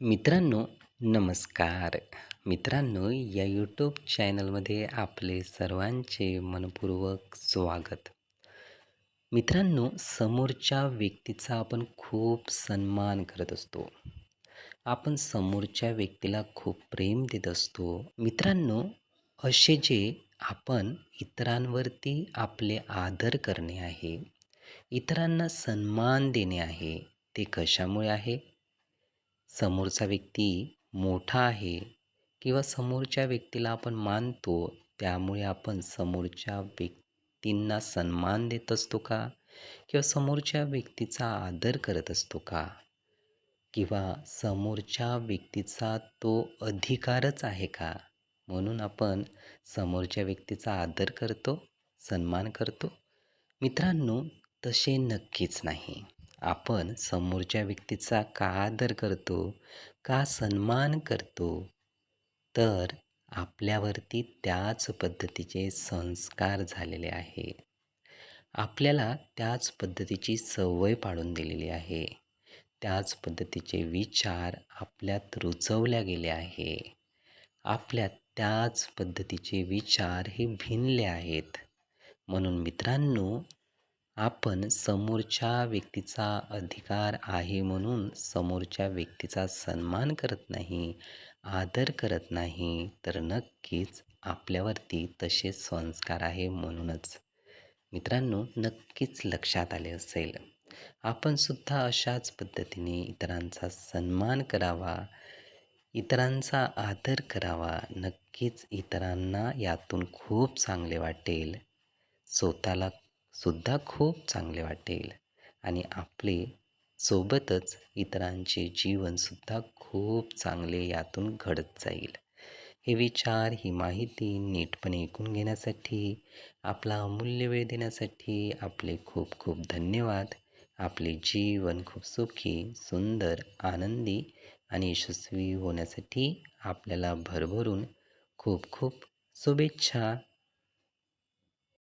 मित्रांनो, नमस्कार. मित्रांनो, या यूट्यूब चॅनलमध्ये आपले सर्वांचे मनपूर्वक स्वागत. मित्रांनो, समोरच्या व्यक्तीचा आपण खूप सन्मान करत असतो. आपण समोरच्या व्यक्तीला खूप प्रेम देत असतो. मित्रांनो, असे जे आपण इतरांवरती आपले आदर करणे आहे, इतरांना सन्मान देणे आहे, ते कशामुळे आहे? समोरचा व्यक्ती मोठा आहे किंवा समोरच्या व्यक्तीला आपण मानतो, त्यामुळे आपण समोरच्या व्यक्तींना सन्मान देत असतो का? किंवा समोरच्या व्यक्तीचा आदर करत असतो का? किंवा समोरच्या व्यक्तीचा तो अधिकारच आहे का? म्हणून आपण समोरच्या व्यक्तीचा आदर करतो, सन्मान करतो. मित्रांनो, तसे नक्कीच नाही. आपण समोरच्या व्यक्तीचा का आदर करतो, का सन्मान करतो? तर आपल्यावरती त्याच पद्धतीचे संस्कार झालेले आहे. आपल्याला त्याच पद्धतीची सवय पाडून दिलेली आहे. त्याच पद्धतीचे विचार आपल्यात रुजवल्या गेले आहे. आपल्यात त्याच पद्धतीचे विचार हे भिनले आहेत. म्हणून मित्रांनो, आपण समोरच्या व्यक्तीचा अधिकार आहे म्हणून समोरच्या व्यक्तीचा सन्मान करत नाही, आदर करत नाही, तर नक्कीच आपल्यावरती तसे संस्कार आहे म्हणूनच. मित्रांनो, नक्कीच लक्षात आले असेल. आपण सुद्धा अशाच पद्धतीने इतरांचा सन्मान करावा, इतरांचा आदर करावा. नक्कीच इतरांना यातून खूप चांगले वाटेल. स्वतःला सुद्धा खूप चांगले वाटेल आणि आपले सोबतच इतरांचे जीवनसुद्धा खूप चांगले यातून घडत जाईल. हे विचार, ही माहिती नीटपणे ऐकून घेण्यासाठी, आपला अमूल्य वेळ देण्यासाठी आपले खूप खूप धन्यवाद. आपले जीवन खूप सुखी, सुंदर, आनंदी आणि यशस्वी होण्यासाठी आपल्याला भरभरून खूप खूप शुभेच्छा.